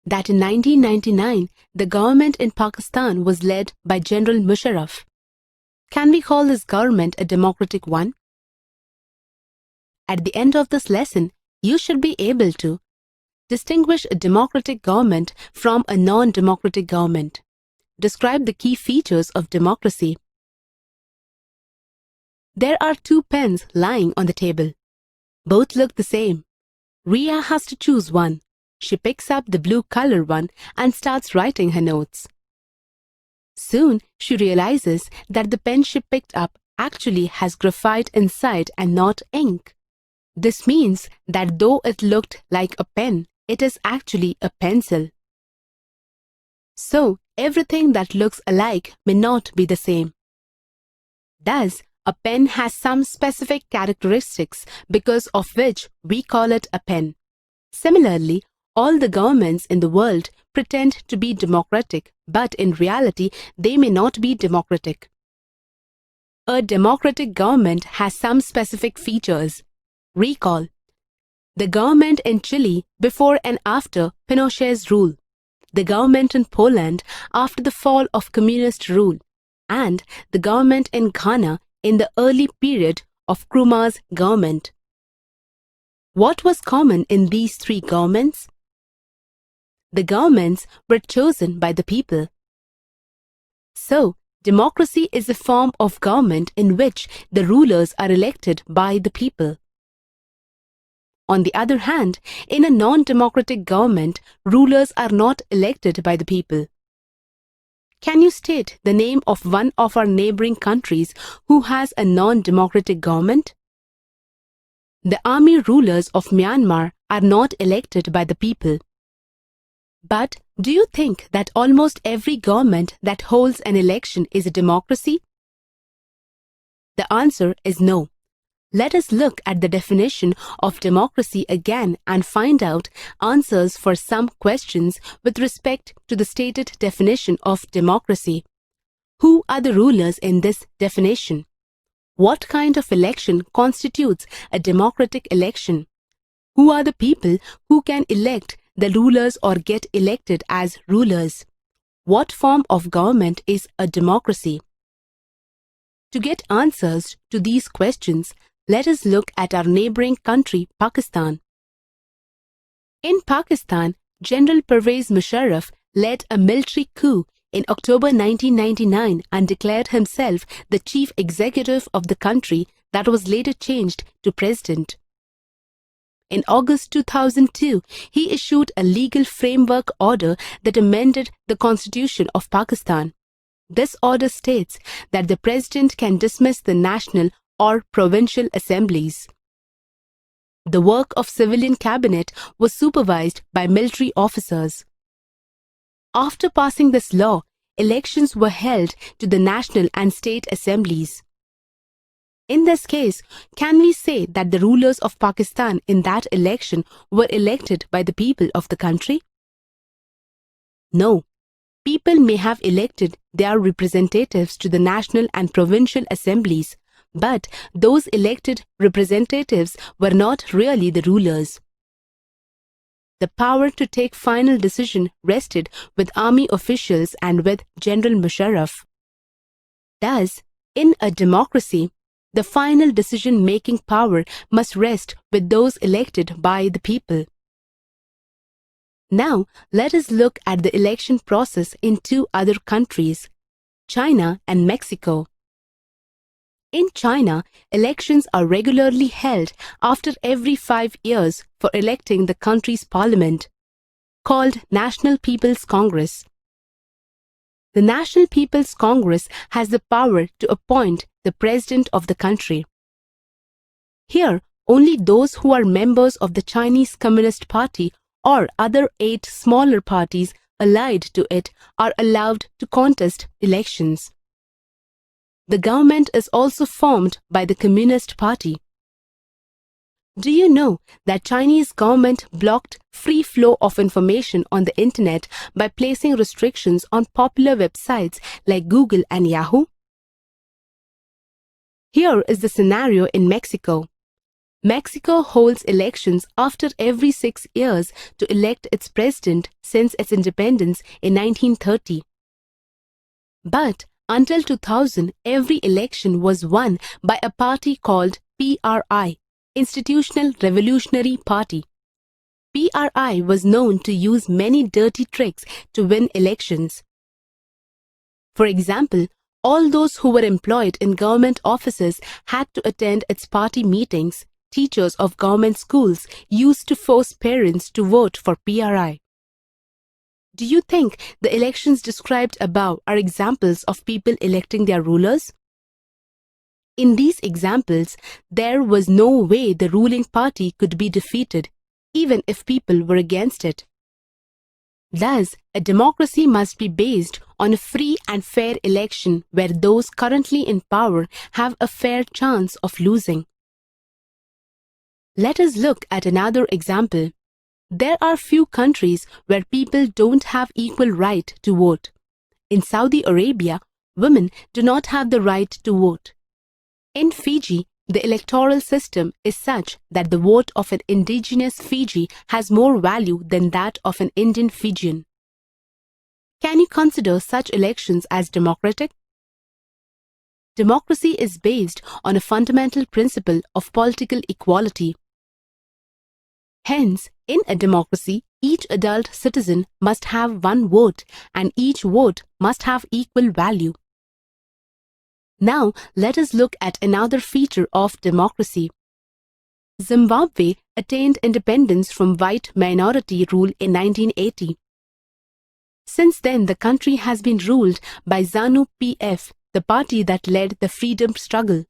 that in 1999, the government in Pakistan was led by General Musharraf. Can we call this government a democratic one? At the end of this lesson, you should be able to distinguish a democratic government from a non-democratic government. Describe the key features of democracy. There are two pens lying on the table. Both look the same. Ria has to choose one. She picks up the blue color one and starts writing her notes. Soon, she realizes that the pen she picked up actually has graphite inside and not ink. This means that though it looked like a pen, it is actually a pencil. So, everything that looks alike may not be the same. Thus, a pen has some specific characteristics because of which we call it a pen. Similarly, all the governments in the world pretend to be democratic, but in reality, they may not be democratic. A democratic government has some specific features. Recall: the government in Chile before and after Pinochet's rule, the government in Poland after the fall of communist rule, and the government in Ghana in the early period of Nkrumah's government. What was common in these three governments? The governments were chosen by the people. So, democracy is a form of government in which the rulers are elected by the people. On the other hand, in a non-democratic government, rulers are not elected by the people. Can you state the name of one of our neighboring countries who has a non-democratic government? The army rulers of Myanmar are not elected by the people. But do you think that almost every government that holds an election is a democracy? The answer is no. Let us look at the definition of democracy again and find out answers for some questions with respect to the stated definition of democracy. Who are the rulers in this definition? What kind of election constitutes a democratic election? Who are the people who can elect the rulers or get elected as rulers? What form of government is a democracy? To get answers to these questions, let us look at our neighboring country, Pakistan. In Pakistan, General Pervez Musharraf led a military coup in October 1999 and declared himself the chief executive of the country that was later changed to president. In August 2002, he issued a legal framework order that amended the Constitution of Pakistan. This order states that the president can dismiss the national or provincial assemblies. The work of civilian cabinet was supervised by military officers. After passing this law, elections were held to the national and state assemblies. In this case, can we say that the rulers of Pakistan in that election were elected by the people of the country? No. People may have elected their representatives to the national and provincial assemblies, but those elected representatives were not really the rulers. The power to take final decision rested with army officials and with General Musharraf. Thus, in a democracy, the final decision-making power must rest with those elected by the people. Now, let us look at the election process in two other countries, China and Mexico. In China, elections are regularly held after every 5 years for electing the country's parliament, called National People's Congress. The National People's Congress has the power to appoint the president of the country. Here, only those who are members of the Chinese Communist Party or other 8 smaller parties allied to it are allowed to contest elections. The government is also formed by the Communist Party. Do you know that Chinese government blocked free flow of information on the internet by placing restrictions on popular websites like Google and Yahoo? Here is the scenario in Mexico. Mexico holds elections after every 6 years to elect its president since its independence in 1930. But until 2000, every election was won by a party called PRI, Institutional Revolutionary Party. PRI was known to use many dirty tricks to win elections. For example, all those who were employed in government offices had to attend its party meetings. Teachers of government schools used to force parents to vote for PRI. Do you think the elections described above are examples of people electing their rulers? In these examples, there was no way the ruling party could be defeated, even if people were against it. Thus, a democracy must be based on a free and fair election where those currently in power have a fair chance of losing. Let us look at another example. There are few countries where people don't have equal right to vote. In Saudi Arabia, women do not have the right to vote. In Fiji, the electoral system is such that the vote of an indigenous Fiji has more value than that of an Indian Fijian. Can you consider such elections as democratic? Democracy is based on a fundamental principle of political equality. Hence, in a democracy, each adult citizen must have one vote and each vote must have equal value. Now, let us look at another feature of democracy. Zimbabwe attained independence from white minority rule in 1980. Since then, the country has been ruled by ZANU-PF, the party that led the freedom struggle.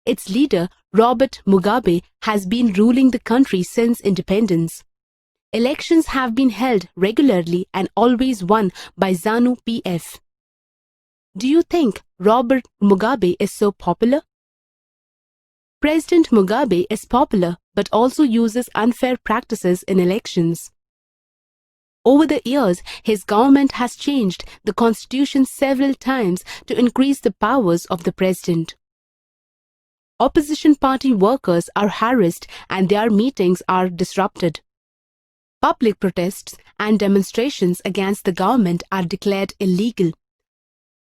Its leader, Robert Mugabe, has been ruling the country since independence. Elections have been held regularly and always won by ZANU-PF. Do you think Robert Mugabe is so popular? President Mugabe is popular but also uses unfair practices in elections. Over the years, his government has changed the constitution several times to increase the powers of the president. Opposition party workers are harassed and their meetings are disrupted. Public protests and demonstrations against the government are declared illegal.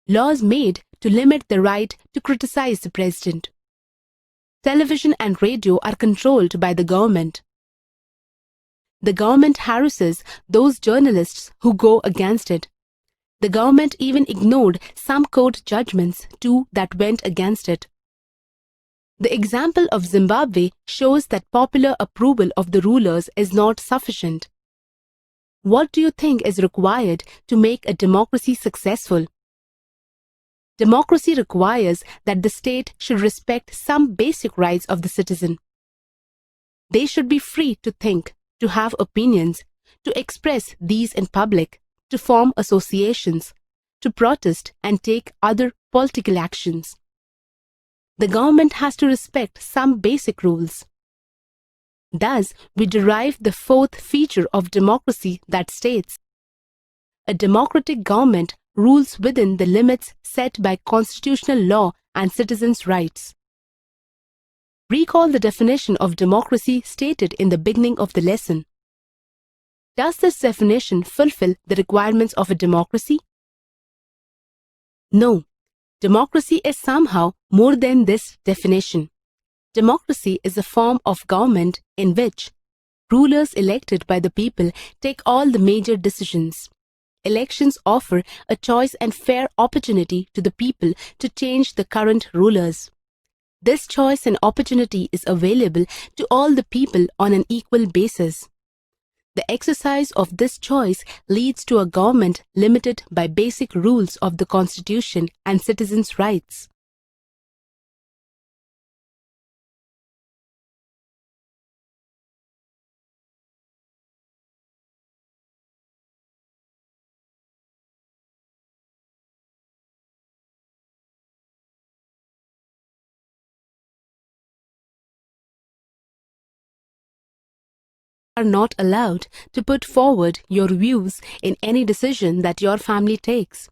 Laws made to limit the right to criticize the president. Television and radio are controlled by the government. The government harasses those journalists who go against it. The government even ignored some court judgments too that went against it. The example of Zimbabwe shows that popular approval of the rulers is not sufficient. What do you think is required to make a democracy successful? Democracy requires that the state should respect some basic rights of the citizen. They should be free to think, to have opinions, to express these in public, to form associations, to protest and take other political actions. The government has to respect some basic rules. Thus, we derive the fourth feature of democracy that states, a democratic government rules within the limits set by constitutional law and citizens' rights. Recall the definition of democracy stated in the beginning of the lesson. Does this definition fulfill the requirements of a democracy? No. Democracy is somehow more than this definition. Democracy is a form of government in which rulers elected by the people take all the major decisions. Elections offer a choice and fair opportunity to the people to change the current rulers. This choice and opportunity is available to all the people on an equal basis. The exercise of this choice leads to a government limited by basic rules of the Constitution and citizens' rights. Are not allowed to put forward your views in any decision that your family takes.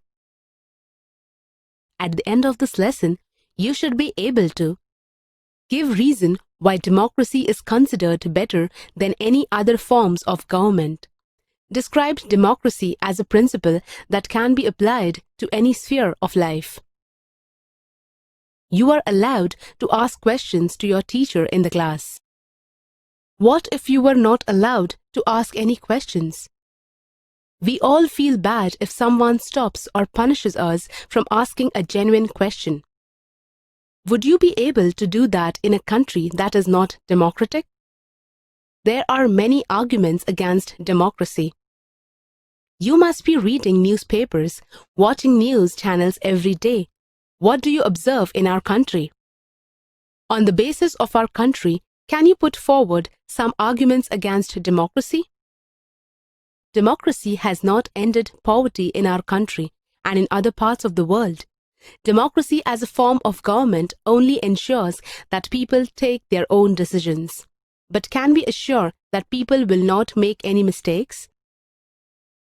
At the end of this lesson, you should be able to give reason why democracy is considered better than any other forms of government. Described democracy as a principle that can be applied to any sphere of life. You are allowed to ask questions to your teacher in the class. What if you were not allowed to ask any questions? We all feel bad if someone stops or punishes us from asking a genuine question. Would you be able to do that in a country that is not democratic? There are many arguments against democracy. You must be reading newspapers, watching news channels every day. What do you observe in our country? On the basis of our country, can you put forward some arguments against democracy? Democracy has not ended poverty in our country and in other parts of the world. Democracy as a form of government only ensures that people take their own decisions. But can we assure that people will not make any mistakes?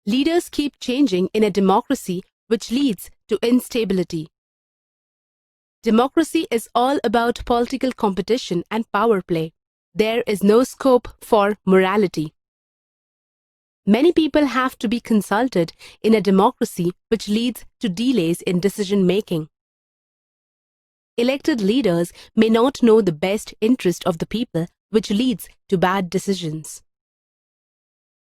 Leaders keep changing in a democracy, which leads to instability. Democracy is all about political competition and power play. There is no scope for morality. Many people have to be consulted in a democracy, which leads to delays in decision-making. Elected leaders may not know the best interest of the people, which leads to bad decisions.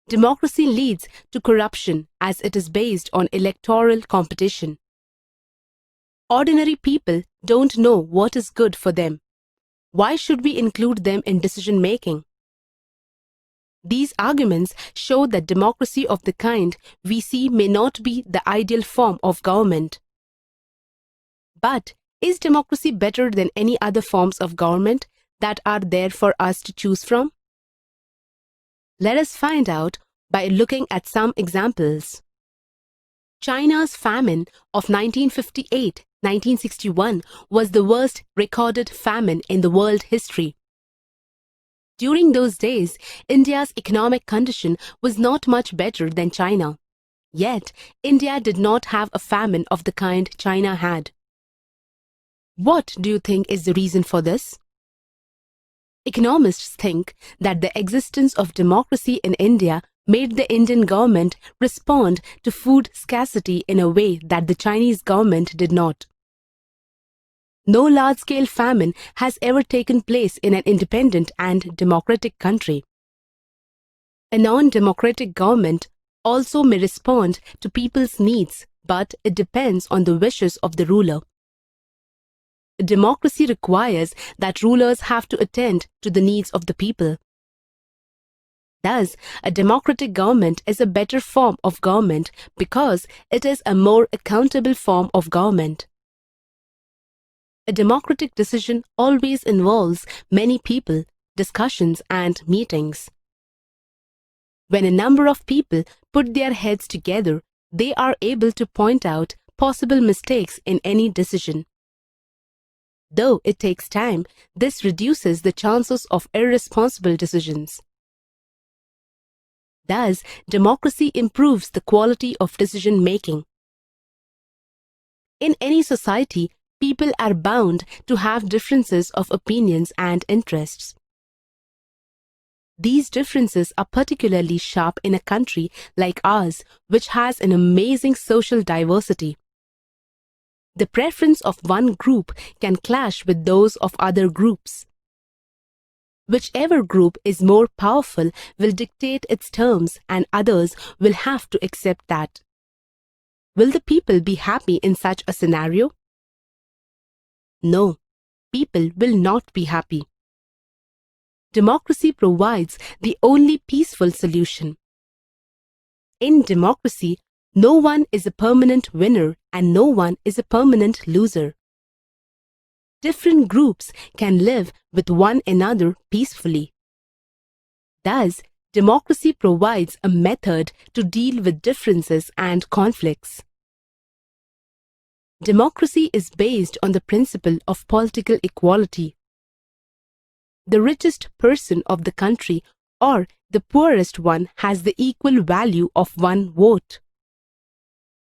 Democracy leads to corruption as it is based on electoral competition. Ordinary people don't know what is good for them. Why should we include them in decision-making? These arguments show that democracy of the kind we see may not be the ideal form of government. But is democracy better than any other forms of government that are there for us to choose from? Let us find out by looking at some examples. China's famine of 1958-1961 was the worst recorded famine in the world history. During those days, India's economic condition was not much better than China. Yet, India did not have a famine of the kind China had. What do you think is the reason for this? Economists think that the existence of democracy in India made the Indian government respond to food scarcity in a way that the Chinese government did not. No large-scale famine has ever taken place in an independent and democratic country. A non-democratic government also may respond to people's needs, but it depends on the wishes of the ruler. A democracy requires that rulers have to attend to the needs of the people. Thus, a democratic government is a better form of government because it is a more accountable form of government. A democratic decision always involves many people, discussions, and meetings. When a number of people put their heads together, they are able to point out possible mistakes in any decision. Though it takes time, this reduces the chances of irresponsible decisions. Thus, democracy improves the quality of decision-making. In any society, people are bound to have differences of opinions and interests. These differences are particularly sharp in a country like ours, which has an amazing social diversity. The preference of one group can clash with those of other groups. Whichever group is more powerful will dictate its terms, and others will have to accept that. Will the people be happy in such a scenario? No, people will not be happy. Democracy provides the only peaceful solution. In democracy, no one is a permanent winner and no one is a permanent loser. Different groups can live with one another peacefully. Thus, democracy provides a method to deal with differences and conflicts. Democracy is based on the principle of political equality. The richest person of the country or the poorest one has the equal value of one vote.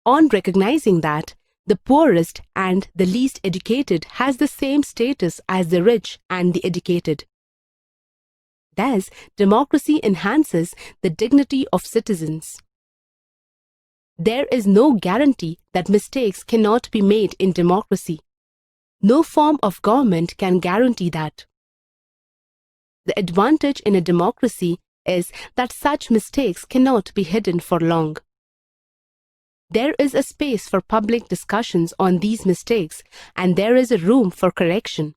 On recognizing that, the poorest and the least educated has the same status as the rich and the educated. Thus, democracy enhances the dignity of citizens. There is no guarantee that mistakes cannot be made in democracy. No form of government can guarantee that. The advantage in a democracy is that such mistakes cannot be hidden for long. There is a space for public discussions on these mistakes, and there is a room for correction.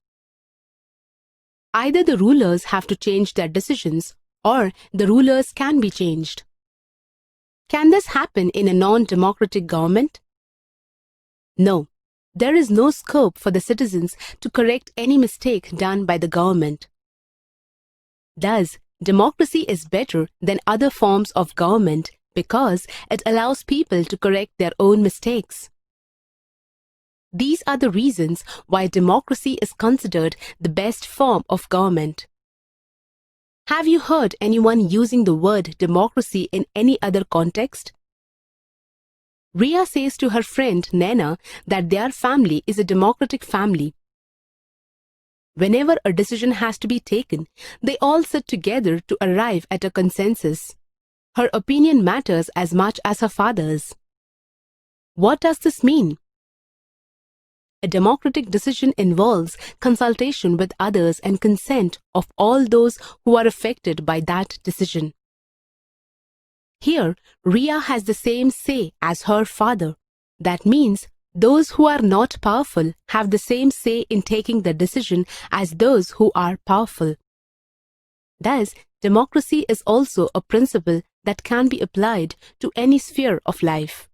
Either the rulers have to change their decisions, or the rulers can be changed. Can this happen in a non-democratic government? No. There is no scope for the citizens to correct any mistake done by the government. Thus, democracy is better than other forms of government because it allows people to correct their own mistakes. These are the reasons why democracy is considered the best form of government. Have you heard anyone using the word democracy in any other context? Ria says to her friend Naina that their family is a democratic family. Whenever a decision has to be taken, they all sit together to arrive at a consensus. Her opinion matters as much as her father's. What does this mean? A democratic decision involves consultation with others and consent of all those who are affected by that decision. Here, Ria has the same say as her father. That means those who are not powerful have the same say in taking the decision as those who are powerful. Thus, democracy is also a principle that can be applied to any sphere of life.